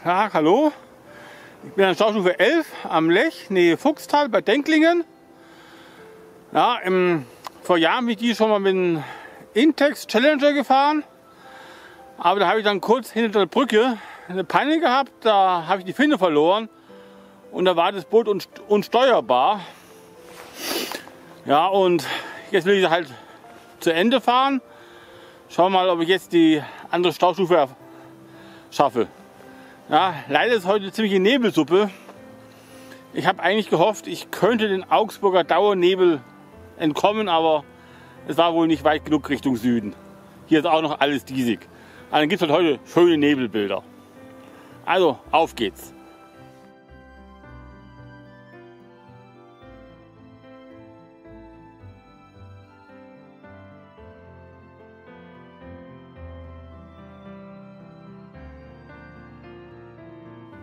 Ja, hallo, ich bin an Staustufe 11 am Lech, Nähe Fuchstal bei Denklingen. Ja, vor Jahren bin ich die schon mal mit dem Intex Challenger gefahren, aber da habe ich dann kurz hinter der Brücke eine Panne gehabt, da habe ich die Finne verloren und da war das Boot unsteuerbar. Ja, und jetzt will ich halt zu Ende fahren. Schauen wir mal, ob ich jetzt die andere Staustufe schaffe. Ja, leider ist heute eine ziemliche Nebelsuppe. Ich habe eigentlich gehofft, ich könnte den Augsburger Dauernebel entkommen, aber es war wohl nicht weit genug Richtung Süden. Hier ist auch noch alles diesig. Also dann gibt es halt heute schöne Nebelbilder. Also, auf geht's.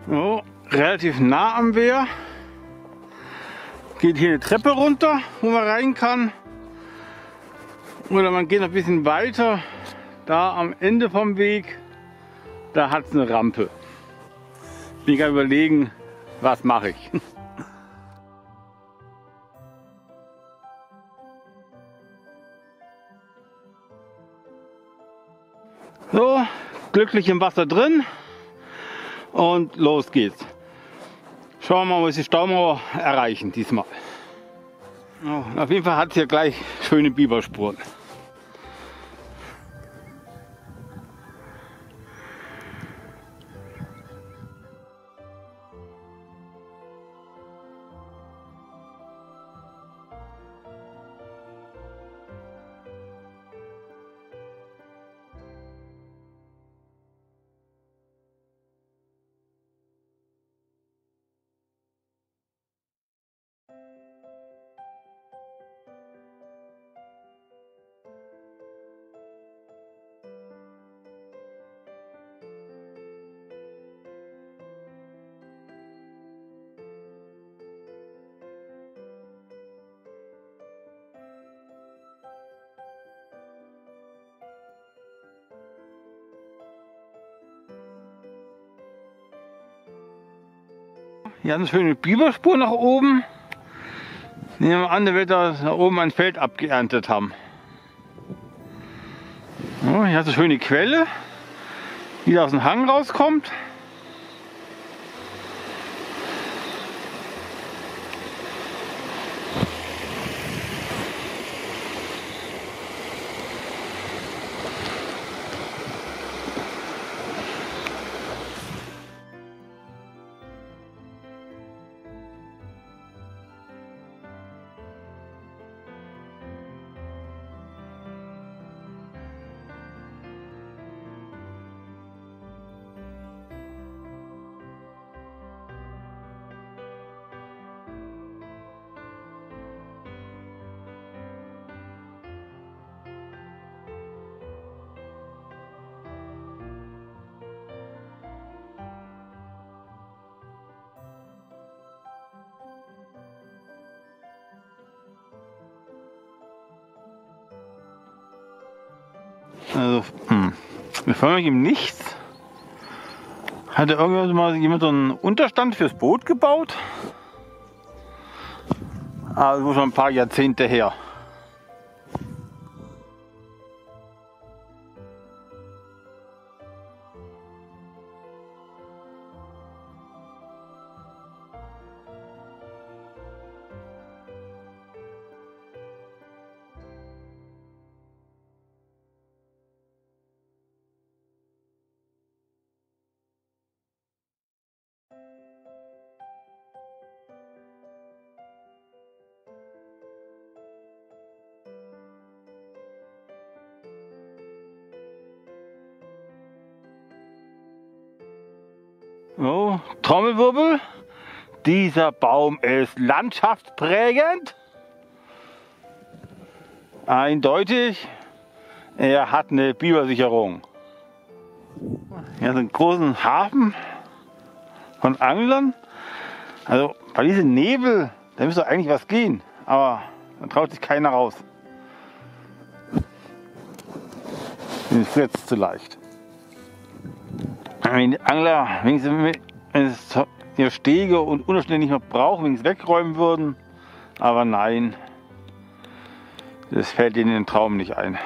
So, relativ nah am Wehr. Geht hier eine Treppe runter, wo man rein kann. Oder man geht noch ein bisschen weiter. Da am Ende vom Weg, da hat es eine Rampe. Bin gerade überlegen, was mache ich. So, glücklich im Wasser drin. Und los geht's. Schauen wir mal, was die Staumauer erreichen diesmal. Oh, auf jeden Fall hat es hier gleich schöne Biberspuren. Hier eine schöne Biberspur nach oben. Nehmen wir an, der wird da oben ein Feld abgeerntet haben. So, hier hast du eine schöne Quelle, die da aus dem Hang rauskommt. Also, wir fahren eigentlich im Nichts. Hatte irgendwann mal jemand so einen Unterstand fürs Boot gebaut? Also schon ein paar Jahrzehnte her. Oh, Trommelwirbel. Dieser Baum ist landschaftsprägend. Eindeutig, er hat eine Bibersicherung. Hier ist ein großen Hafen von Anglern. Also bei diesem Nebel, da müsste eigentlich was gehen, aber da traut sich keiner raus. Den friert es zu leicht. Wenn die Angler, wenn sie ihre Stege und Unterschnitte nicht mehr brauchen, wenn sie es wegräumen würden, aber nein, das fällt ihnen in den Traum nicht ein.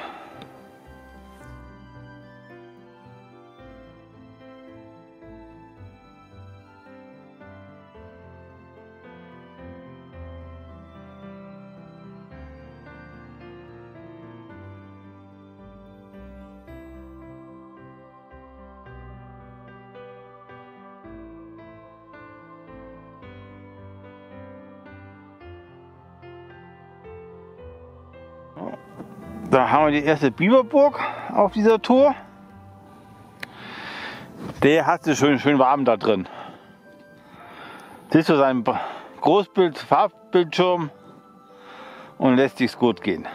Da haben wir die erste Biberburg auf dieser Tour. Der hat es schön warm da drin. Siehst du seinen Großbild, Farbbildschirm und lässt sich's gut gehen.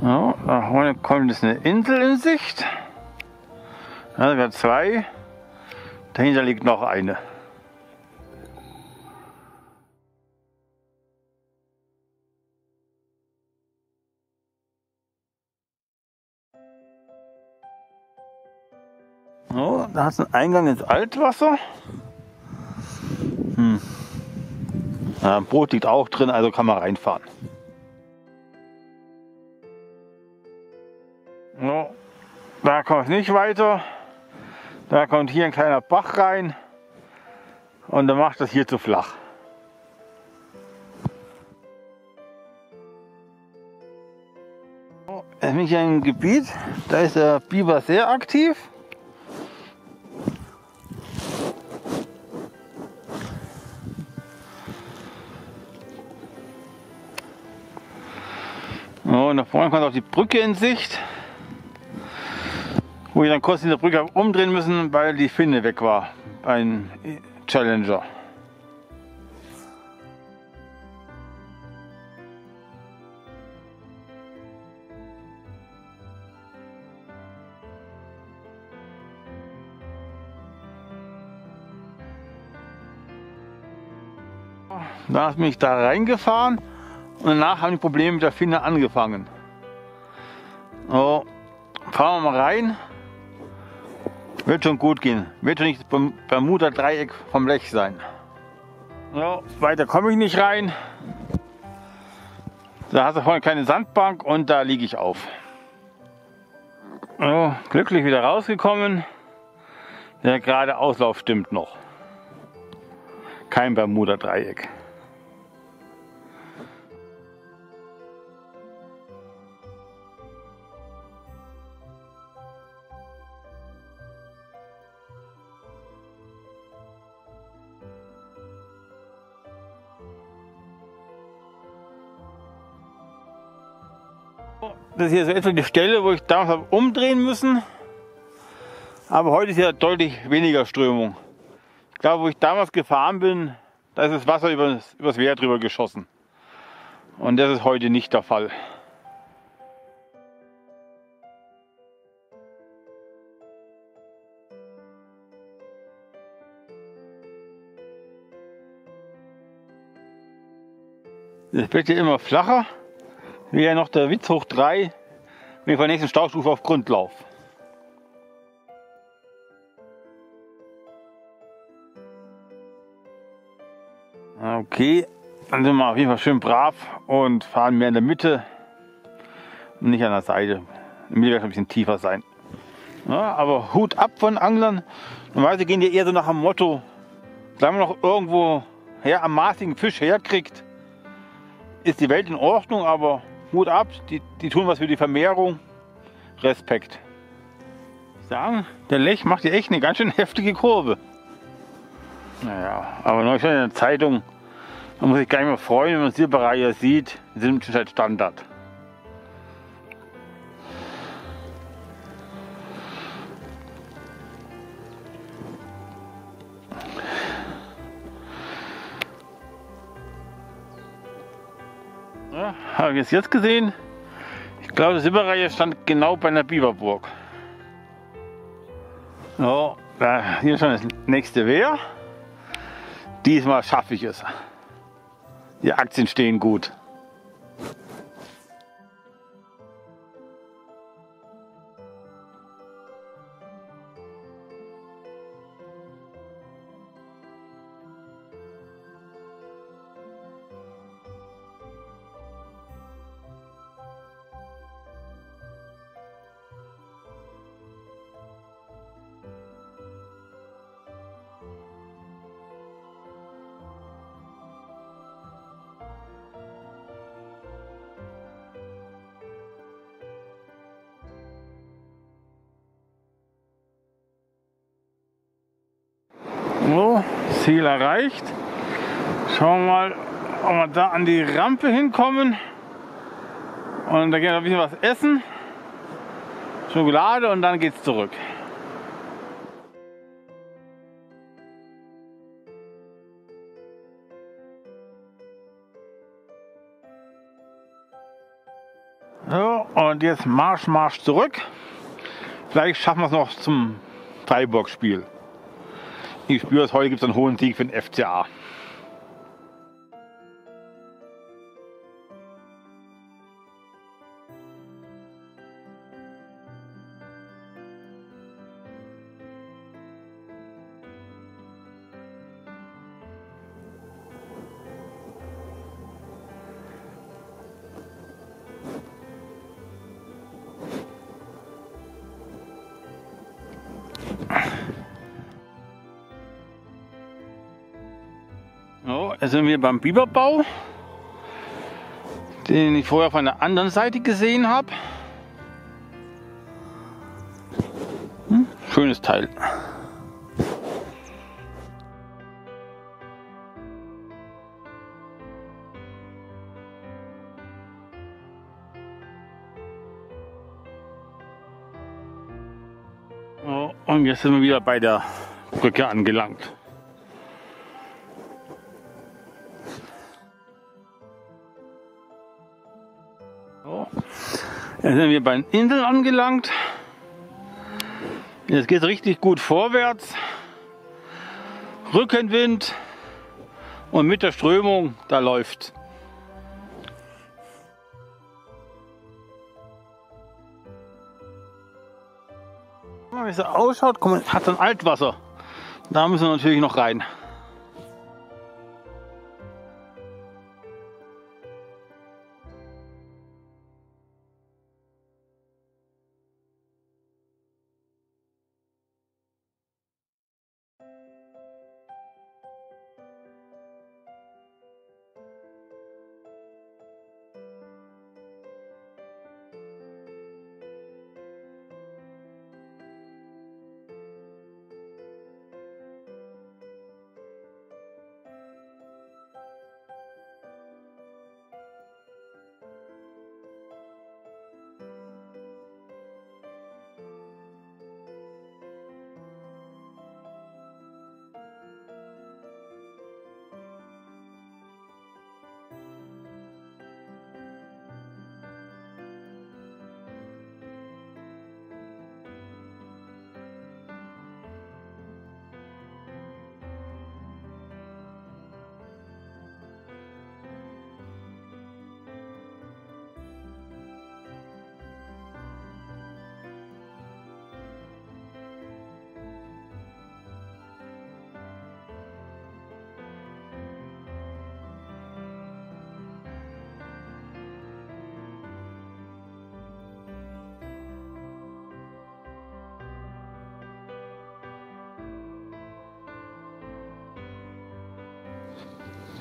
Ja, da kommt jetzt eine Insel in Sicht. Also wir haben zwei. Dahinter liegt noch eine. So, da hast du einen Eingang ins Altwasser. Ja, ein Boot liegt auch drin, also kann man reinfahren. So, da kommt es nicht weiter. Da kommt hier ein kleiner Bach rein und dann macht das hier zu flach. So, jetzt bin ich hier in einem Gebiet, da ist der Biber sehr aktiv. So, und da vorne kommt auch die Brücke in Sicht, wo wir dann kurz in der Brücke umdrehen müssen, weil die Finne weg war beim Challenger. Da bin ich da reingefahren und danach haben die Probleme mit der Finne angefangen. So, fahren wir mal rein. Wird schon gut gehen. Wird schon nicht beim Bermuda-Dreieck vom Lech sein. So, weiter komme ich nicht rein. Da hast du vorne keine Sandbank und da liege ich auf. So, glücklich wieder rausgekommen. Der gerade Auslauf stimmt noch. Kein Bermuda-Dreieck. Das hier ist so etwa die Stelle, wo ich damals habe umdrehen müssen. Aber heute ist ja deutlich weniger Strömung. Ich glaube, wo ich damals gefahren bin, da ist das Wasser übers Wehr drüber geschossen. Und das ist heute nicht der Fall. Das wird hier immer flacher. Wäre noch der Witz hoch 3, wenn ich von der nächsten Staustufe auf Grund laufe. Okay, dann sind wir auf jeden Fall schön brav und fahren mehr in der Mitte und nicht an der Seite. In der Mitte wird es ein bisschen tiefer sein. Ja, aber Hut ab von Anglern. Normalerweise gehen die eher so nach dem Motto, solange man noch irgendwo am maßigen Fisch herkriegt, ist die Welt in Ordnung, aber Hut ab, die tun was für die Vermehrung. Respekt. Ich sage, der Lech macht hier echt eine ganz schön heftige Kurve. Naja, aber neulich schon in der Zeitung, man muss sich gar nicht mehr freuen, wenn man Silberreiher sieht. Die sind schon halt Standard. Ja, habe ich es jetzt gesehen. Ich Ich glaube, das Silberreihe stand genau bei einer Biberburg. So, hier schon das nächste Wehr. Diesmal schaffe ich es. Die Aktien stehen gut. So, Ziel erreicht. Schauen wir mal, ob wir da an die Rampe hinkommen. Und da gehen wir ein bisschen was essen. Schokolade und dann geht's zurück. So, und jetzt Marsch zurück. Vielleicht schaffen wir es noch zum Freiburg-Spiel. Ich spüre es, heute gibt es einen hohen Sieg für den FCA. So, jetzt sind wir beim Biberbau, den ich vorher von der anderen Seite gesehen habe. Schönes Teil. So, und jetzt sind wir wieder bei der Brücke angelangt. So. Jetzt sind wir bei den Inseln angelangt. Jetzt geht es richtig gut vorwärts. Rückenwind und mit der Strömung, da läuft. Wie es ausschaut, hat dann Altwasser. Da müssen wir natürlich noch rein.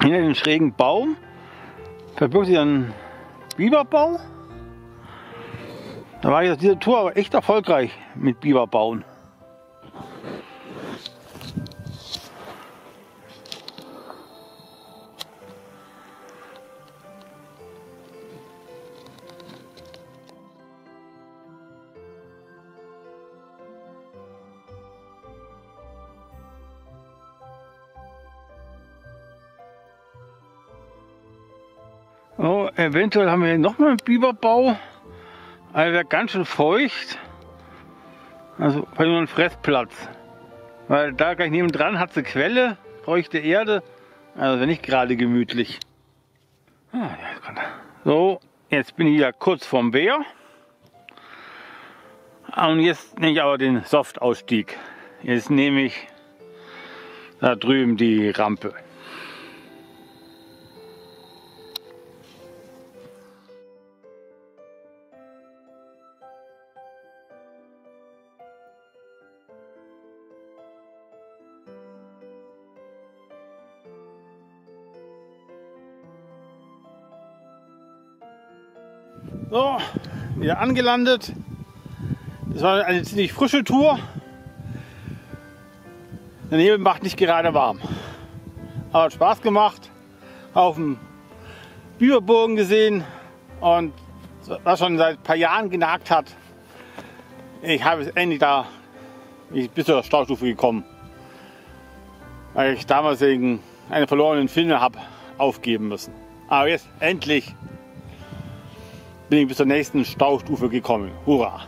Hinter dem schrägen Baum verbirgt sich ein Biberbau. Da war jetzt diese Tour aber echt erfolgreich mit Biberbauen. Oh, eventuell haben wir noch mal einen Biberbau. Also ganz schön feucht. Also bei nur einem Fressplatz. Weil da gleich nebendran hat sie Quelle, feuchte Erde. Also nicht gerade gemütlich. So, jetzt bin ich ja kurz vorm Bär. Und jetzt nehme ich aber den Softausstieg. Jetzt nehme ich da drüben die Rampe. So, wieder angelandet. Das war eine ziemlich frische Tour. Der Nebel macht nicht gerade warm. Aber hat Spaß gemacht. Auf dem Biberburgen gesehen und was schon seit ein paar Jahren genagt hat. Ich habe es endlich da bis zur Staustufe gekommen. Weil ich damals wegen einer verlorenen Filme habe aufgeben müssen. Aber jetzt endlich bin ich bis zur nächsten Staustufe gekommen. Hurra!